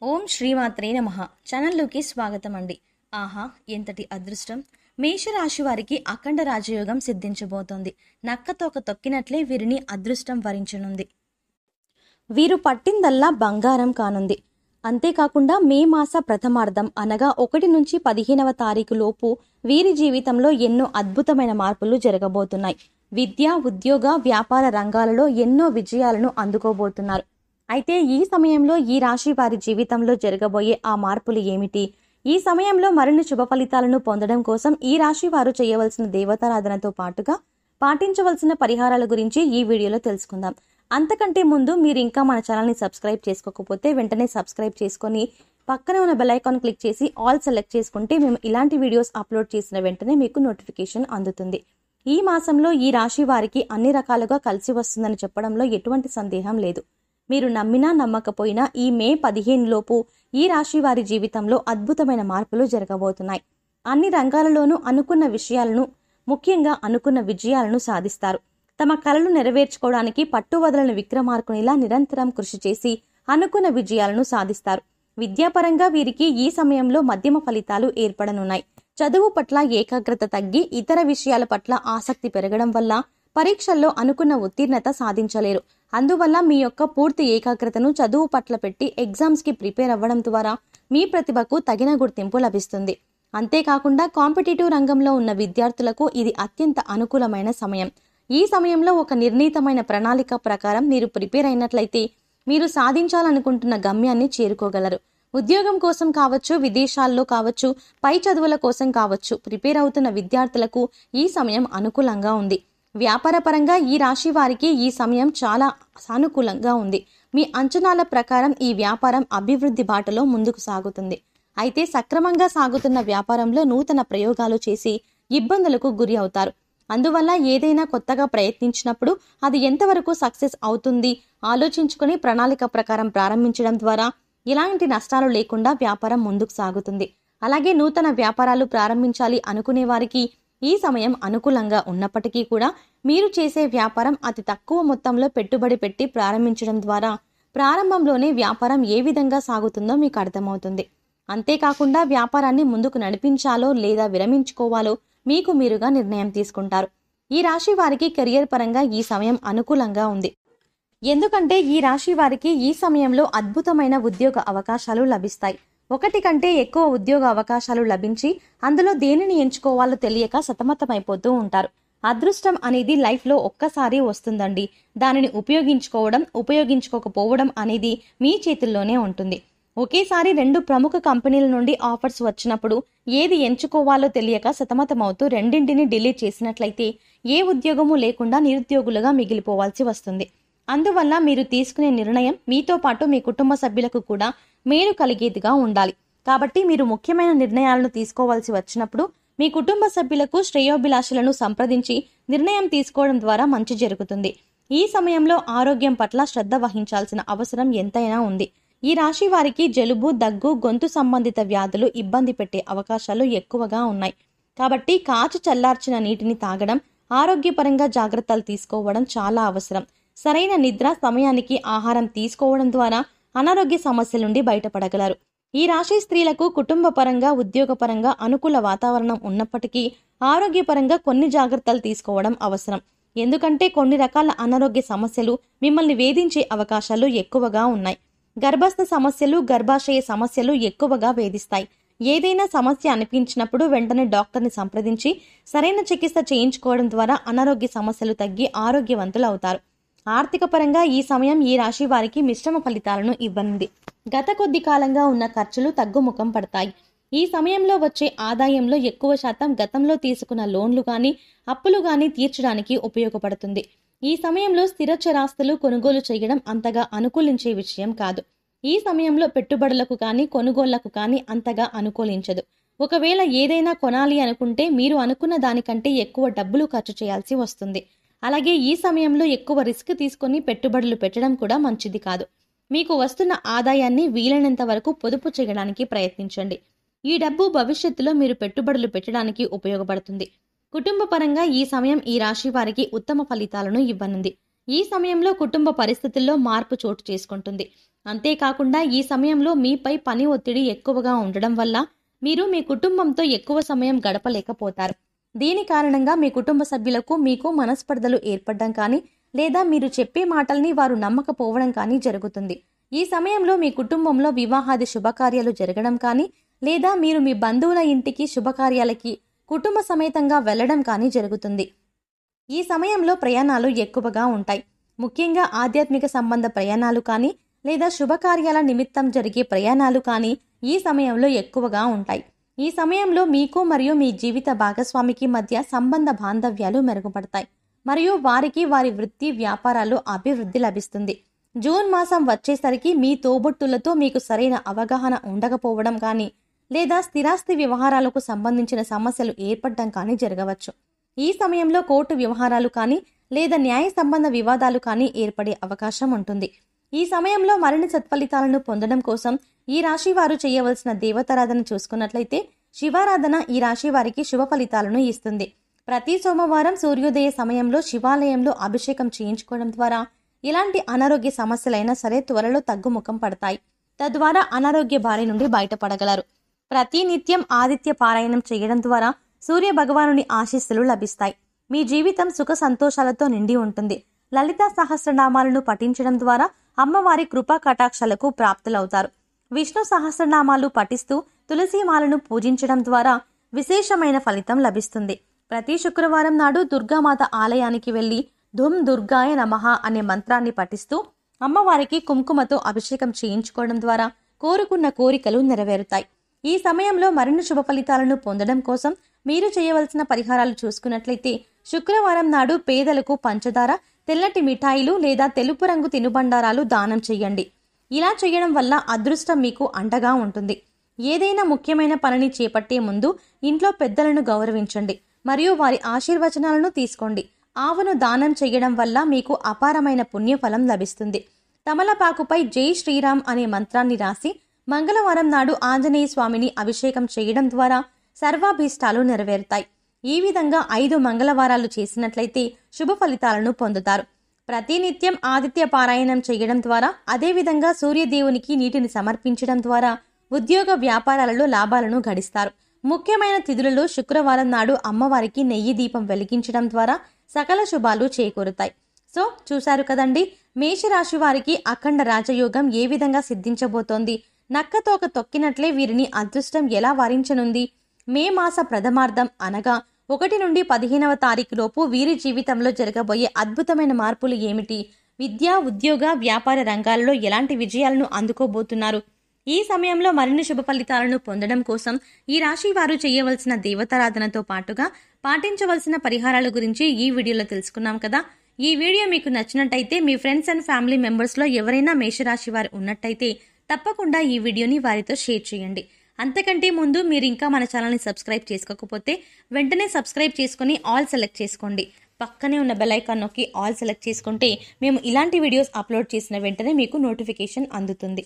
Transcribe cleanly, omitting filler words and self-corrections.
ఓం శ్రీమాత్రే నమః. ఛానల్లోకి స్వాగతం అండి. ఆహా, ఎంతటి అదృష్టం! మేషరాశి వారికి అఖండ రాజయోగం సిద్ధించబోతోంది. నక్కతోక తొక్కినట్లే వీరిని అదృష్టం వరించనుంది. వీరు పట్టిందల్లా బంగారం కానుంది. అంతేకాకుండా మే మాస ప్రథమార్థం అనగా 1 నుంచి 15వ తారీఖు లోపు వీరి జీవితంలో ఎన్నో అద్భుతమైన మార్పులు జరగబోతున్నాయి. విద్య, ఉద్యోగ, వ్యాపార రంగాలలో ఎన్నో విజయాలను అందుకోబోతున్నారు. అయితే ఈ సమయంలో ఈ రాశి వారి జీవితంలో జరగబోయే ఆ మార్పులు ఏమిటి? ఈ సమయంలో మరిన్ని శుభ ఫలితాలను పొందడం కోసం ఈ రాశి వారు చేయవలసిన దేవతారాధనతో పాటుగా పాటించవలసిన పరిహారాల గురించి ఈ వీడియోలో తెలుసుకుందాం. అంతకంటే ముందు మీరు ఇంకా మన ఛానల్ని సబ్స్క్రైబ్ చేసుకోకపోతే వెంటనే సబ్స్క్రైబ్ చేసుకొని పక్కనే ఉన్న బెల్ ఐకాన్ క్లిక్ చేసి ఆల్ సెలెక్ట్ చేసుకుంటే మేము ఇలాంటి వీడియోస్ అప్లోడ్ చేసిన వెంటనే మీకు నోటిఫికేషన్ అందుతుంది. ఈ మాసంలో ఈ రాశి వారికి అన్ని రకాలుగా కలిసి వస్తుందని చెప్పడంలో ఎటువంటి సందేహం లేదు. మీరు నమ్మినా నమ్మకపోయినా ఈ మే 15 లోపు ఈ రాశి వారి జీవితంలో అద్భుతమైన మార్పులు జరగబోతున్నాయి. అన్ని రంగాలలోనూ అనుకున్న విషయాలను, ముఖ్యంగా అనుకున్న విజయాలను సాధిస్తారు. తమ కలలు నెరవేర్చుకోవడానికి పట్టువదలని విక్రమార్కునిలా నిరంతరం కృషి చేసి అనుకున్న విజయాలను సాధిస్తారు. విద్యాపరంగా వీరికి ఈ సమయంలో మధ్యమ ఫలితాలు ఏర్పడనున్నాయి. చదువు పట్ల ఏకాగ్రత తగ్గి ఇతర విషయాల పట్ల ఆసక్తి పెరగడం వల్ల పరీక్షల్లో అనుకున్న ఉత్తీర్ణత సాధించలేరు. అందువల్ల మీ యొక్క పూర్తి ఏకాగ్రతను చదువు పట్ల పెట్టి ఎగ్జామ్స్ కి ప్రిపేర్ అవ్వడం ద్వారా మీ ప్రతిభకు తగిన గుర్తింపు లభిస్తుంది. అంతేకాకుండా కాంపిటేటివ్ రంగంలో ఉన్న విద్యార్థులకు ఇది అత్యంత అనుకూలమైన సమయం. ఈ సమయంలో ఒక నిర్ణీతమైన ప్రణాళిక ప్రకారం మీరు ప్రిపేర్ అయినట్లయితే మీరు సాధించాలనుకుంటున్న గమ్యాన్ని చేరుకోగలరు. ఉద్యోగం కోసం కావచ్చు, విదేశాల్లో కావచ్చు, పై చదువుల కోసం కావచ్చు, ప్రిపేర్ అవుతున్న విద్యార్థులకు ఈ సమయం అనుకూలంగా ఉంది. వ్యాపార పరంగా ఈ రాశి వారికి ఈ సమయం చాలా సానుకూలంగా ఉంది. మీ అంచనాల ప్రకారం ఈ వ్యాపారం అభివృద్ధి బాటలో ముందుకు సాగుతుంది. అయితే సక్రమంగా సాగుతున్న వ్యాపారంలో నూతన ప్రయోగాలు చేసి ఇబ్బందులకు గురి అవుతారు. అందువల్ల ఏదైనా కొత్తగా ప్రయత్నించినప్పుడు అది ఎంతవరకు సక్సెస్ అవుతుంది ఆలోచించుకుని ప్రణాళిక ప్రకారం ప్రారంభించడం ద్వారా ఎలాంటి నష్టాలు లేకుండా వ్యాపారం ముందుకు సాగుతుంది. అలాగే నూతన వ్యాపారాలు ప్రారంభించాలి అనుకునే వారికి ఈ సమయం అనుకూలంగా ఉన్నప్పటికీ కూడా మీరు చేసే వ్యాపారం అతి తక్కువ మొత్తంలో పెట్టుబడి పెట్టి ప్రారంభించడం ద్వారా ప్రారంభంలోనే వ్యాపారం ఏ విధంగా సాగుతుందో మీకు అర్థమవుతుంది. అంతేకాకుండా వ్యాపారాన్ని ముందుకు నడిపించాలో లేదా విరమించుకోవాలో మీకు మీరుగా నిర్ణయం తీసుకుంటారు. ఈ రాశి వారికి కెరియర్ పరంగా ఈ సమయం అనుకూలంగా ఉంది. ఎందుకంటే ఈ రాశి వారికి ఈ సమయంలో అద్భుతమైన ఉద్యోగ అవకాశాలు లభిస్తాయి. 1 కంటే ఎక్కువ ఉద్యోగ అవకాశాలు లభించి అందులో దేనిని ఎంచుకోవాలో తెలియక సతమతమైపోతూ ఉంటారు. అదృష్టం అనేది లైఫ్లో ఒక్కసారి వస్తుందండి. దానిని ఉపయోగించుకోకపోవడం అనేది మీ చేతుల్లోనే ఉంటుంది. ఒకేసారి 2 ప్రముఖ కంపెనీల నుండి ఆఫర్స్ వచ్చినప్పుడు ఏది ఎంచుకోవాలో తెలియక సతమతమవుతూ రెండింటిని డిలీట్ చేసినట్లయితే ఏ ఉద్యోగము లేకుండా నిరుద్యోగులుగా మిగిలిపోవాల్సి వస్తుంది. అందువల్ల మీరు తీసుకునే నిర్ణయం మీతో పాటు మీ కుటుంబ సభ్యులకు కూడా మేలు కలిగేదిగా ఉండాలి. కాబట్టి మీరు ముఖ్యమైన నిర్ణయాలను తీసుకోవాల్సి వచ్చినప్పుడు మీ కుటుంబ సభ్యులకు శ్రేయోభిలాషులను సంప్రదించి నిర్ణయం తీసుకోవడం ద్వారా మంచి జరుగుతుంది. ఈ సమయంలో ఆరోగ్యం పట్ల శ్రద్ధ వహించాల్సిన అవసరం ఎంతైనా ఉంది. ఈ రాశి వారికి జలుబు, దగ్గు, గొంతు సంబంధిత వ్యాధులు ఇబ్బంది పెట్టే అవకాశాలు ఎక్కువగా ఉన్నాయి. కాబట్టి కాచి చల్లార్చిన నీటిని తాగడం, ఆరోగ్యపరంగా జాగ్రత్తలు తీసుకోవడం చాలా అవసరం. సరైన నిద్ర, సమయానికి ఆహారం తీసుకోవడం ద్వారా అనారోగ్య సమస్యల నుండి బయటపడగలరు. ఈ రాశి స్త్రీలకు కుటుంబ పరంగా, ఉద్యోగపరంగా అనుకూల వాతావరణం ఉన్నప్పటికీ ఆరోగ్యపరంగా కొన్ని జాగ్రత్తలు తీసుకోవడం అవసరం. ఎందుకంటే కొన్ని రకాల అనారోగ్య సమస్యలు మిమ్మల్ని వేధించే అవకాశాలు ఎక్కువగా ఉన్నాయి. గర్భస్థ సమస్యలు, గర్భాశయ సమస్యలు ఎక్కువగా వేధిస్తాయి. ఏదైనా సమస్య అనిపించినప్పుడు వెంటనే డాక్టర్ని సంప్రదించి సరైన చికిత్స చేయించుకోవడం ద్వారా అనారోగ్య సమస్యలు తగ్గి ఆరోగ్యవంతులు అవుతారు. ఆర్థిక పరంగా ఈ సమయం ఈ రాశి వారికి మిశ్రమ ఫలితాలను ఇవ్వనుంది. గత కొద్ది కాలంగా ఉన్న ఖర్చులు తగ్గుముఖం పడతాయి. ఈ సమయంలో వచ్చే ఆదాయంలో ఎక్కువ శాతం గతంలో తీసుకున్న లోన్లు గాని, అప్పులు గాని తీర్చడానికి ఉపయోగపడుతుంది. ఈ సమయంలో స్థిర చరాస్తులు కొనుగోలు చేయడం అంతగా అనుకూలించే విషయం కాదు. ఈ సమయంలో పెట్టుబడులకు కానీ, కొనుగోళ్లకు కానీ అంతగా అనుకూలించదు. ఒకవేళ ఏదైనా కొనాలి అనుకుంటే మీరు అనుకున్న దానికంటే ఎక్కువ డబ్బులు ఖర్చు చేయాల్సి వస్తుంది. అలాగే ఈ సమయంలో ఎక్కువ రిస్క్ తీసుకొని పెట్టుబడులు పెట్టడం కూడా మంచిది కాదు. మీకు వస్తున్న ఆదాయాన్ని వీలైనంత వరకు పొదుపు చేయడానికి ప్రయత్నించండి. ఈ డబ్బు భవిష్యత్తులో మీరు పెట్టుబడులు పెట్టడానికి ఉపయోగపడుతుంది. కుటుంబ పరంగా ఈ సమయం ఈ రాశి వారికి ఉత్తమ ఫలితాలను ఇవ్వనుంది. ఈ సమయంలో కుటుంబ పరిస్థితుల్లో మార్పు చోటు చేసుకుంటుంది. అంతేకాకుండా ఈ సమయంలో మీపై పని ఒత్తిడి ఎక్కువగా ఉండడం వల్ల మీరు మీ కుటుంబంతో ఎక్కువ సమయం గడపలేకపోతారు. దీని కారణంగా మీ కుటుంబ సభ్యులకు మీకు మనస్పర్ధలు ఏర్పడడం కానీ లేదా మీరు చెప్పే మాటల్ని వారు నమ్మకపోవడం కానీ జరుగుతుంది. ఈ సమయంలో మీ కుటుంబంలో వివాహాది శుభకార్యాలు జరగడం కానీ లేదా మీరు మీ బంధువుల ఇంటికి శుభకార్యాలకి కుటుంబ సమేతంగా వెళ్లడం కానీ జరుగుతుంది. ఈ సమయంలో ప్రయాణాలు ఎక్కువగా ఉంటాయి. ముఖ్యంగా ఆధ్యాత్మిక సంబంధ ప్రయాణాలు కానీ లేదా శుభకార్యాల నిమిత్తం జరిగే ప్రయాణాలు కానీ ఈ సమయంలో ఎక్కువగా ఉంటాయి. ఈ సమయంలో మీకు మరియు మీ జీవిత భాగస్వామికి మధ్య సంబంధ బాంధవ్యాలు మెరుగుపడతాయి మరియు వారికి వారి వృత్తి వ్యాపారాలు అభివృద్ధి లభిస్తుంది. జూన్ మాసం వచ్చేసరికి మీ తోబుట్టులతో మీకు సరైన అవగాహన ఉండకపోవడం కానీ లేదా స్థిరాస్తి వ్యవహారాలకు సంబంధించిన సమస్యలు ఏర్పడడం కానీ జరగవచ్చు. ఈ సమయంలో కోర్టు వ్యవహారాలు కానీ లేదా న్యాయ సంబంధ వివాదాలు కానీ ఏర్పడే అవకాశం ఉంటుంది. ఈ సమయంలో మరిన్ని సత్ఫలితాలను పొందడం కోసం ఈ రాశి వారు చేయవలసిన దేవతారాధన చూసుకున్నట్లయితే శివారాధన ఈ రాశి వారికి శుభ ఫలితాలను ఇస్తుంది. ప్రతి సోమవారం సూర్యోదయ సమయంలో శివాలయంలో అభిషేకం చేయించుకోవడం ద్వారా ఎలాంటి అనారోగ్య సమస్యలైనా సరే త్వరలో తగ్గుముఖం పడతాయి. తద్వారా అనారోగ్య బారి నుండి బయటపడగలరు. ప్రతి నిత్యం ఆదిత్య పారాయణం చేయడం ద్వారా సూర్య భగవానుని ఆశీస్సులు లభిస్తాయి. మీ జీవితం సుఖ సంతోషాలతో నిండి ఉంటుంది. లలితా సహస్రనామాలను పఠించడం ద్వారా అమ్మవారి కృపా కటాక్షాలకు ప్రాప్తులవుతారు. విష్ణు సహస్రనామాలు పఠిస్తూ తులసీమాలను పూజించడం ద్వారా విశేషమైన ఫలితం లభిస్తుంది. ప్రతి శుక్రవారం నాడు దుర్గామాత ఆలయానికి వెళ్లి ధుమ్ దుర్గాయ నమః అనే మంత్రాన్ని పఠిస్తూ అమ్మవారికి కుంకుమతో అభిషేకం చేయించుకోవడం ద్వారా కోరుకున్న కోరికలు నెరవేరుతాయి. ఈ సమయంలో మరిన్ని శుభ ఫలితాలను పొందడం కోసం మీరు చేయవలసిన పరిహారాలు చూసుకున్నట్లయితే శుక్రవారం నాడు పేదలకు పంచదార, తెల్లటి మిఠాయిలు లేదా తెలుపు రంగు తినుబండారాలు దానం చేయండి. ఇలా చేయడం వల్ల అదృష్టం మీకు అండగా ఉంటుంది. ఏదైనా ముఖ్యమైన పనిని చేపట్టే ముందు ఇంట్లో పెద్దలను గౌరవించండి మరియు వారి ఆశీర్వచనాలను తీసుకోండి. ఆవును దానం చేయడం వల్ల మీకు అపారమైన పుణ్యఫలం లభిస్తుంది. తమలపాకుపై జై శ్రీరామ్ అనే మంత్రాన్ని రాసి మంగళవారం నాడు ఆంజనేయ స్వామిని అభిషేకం చేయడం ద్వారా సర్వాభీష్టాలు నెరవేరుతాయి. ఈ విధంగా 5 మంగళవారాలు చేసినట్లయితే శుభ ఫలితాలను పొందుతారు. ప్రతినిత్యం ఆదిత్య పారాయణం చేయడం ద్వారా అదేవిధంగా సూర్యదేవునికి నీటిని సమర్పించడం ద్వారా ఉద్యోగ వ్యాపారాలలో లాభాలను గడిస్తారు. ముఖ్యమైన తిథులలో శుక్రవారం నాడు అమ్మవారికి నెయ్యి దీపం వెలిగించడం ద్వారా సకల శుభాలు చేకూరుతాయి. సో చూశారు కదండి, మేషరాశి వారికి అఖండ రాజయోగం ఏ విధంగా సిద్ధించబోతోంది. నక్కతోక తొక్కినట్లే వీరిని అదృష్టం ఎలా వారించనుంది. మే మాస ప్రథమార్థం అనగా 1 నుండి 15వ తారీఖు లోపు వీరి జీవితంలో జరగబోయే అద్భుతమైన మార్పులు ఏమిటి, విద్య, ఉద్యోగ, వ్యాపార రంగాల్లో ఎలాంటి విజయాలను అందుకోబోతున్నారు. ఈ సమయంలో మరిన్ని శుభ ఫలితాలను పొందడం కోసం ఈ రాశి వారు చేయవలసిన దేవతారాధనతో పాటుగా పాటించవలసిన పరిహారాల గురించి ఈ వీడియోలో తెలుసుకున్నాం కదా. ఈ వీడియో మీకు నచ్చినట్టయితే మీ ఫ్రెండ్స్ అండ్ ఫ్యామిలీ మెంబర్స్లో ఎవరైనా మేషరాశి వారు ఉన్నట్టయితే తప్పకుండా ఈ వీడియోని వారితో షేర్ చేయండి. అంతకంటే ముందు మీరు ఇంకా మన ఛానల్ని సబ్స్క్రైబ్ చేసుకోకపోతే వెంటనే సబ్స్క్రైబ్ చేసుకుని ఆల్ సెలెక్ట్ చేసుకోండి. పక్కనే ఉన్న బెల్ ఐకాన్ నొక్కి ఆల్ సెలెక్ట్ చేసుకుంటే మేము ఇలాంటి వీడియోస్ అప్లోడ్ చేసిన వెంటనే మీకు నోటిఫికేషన్ అందుతుంది.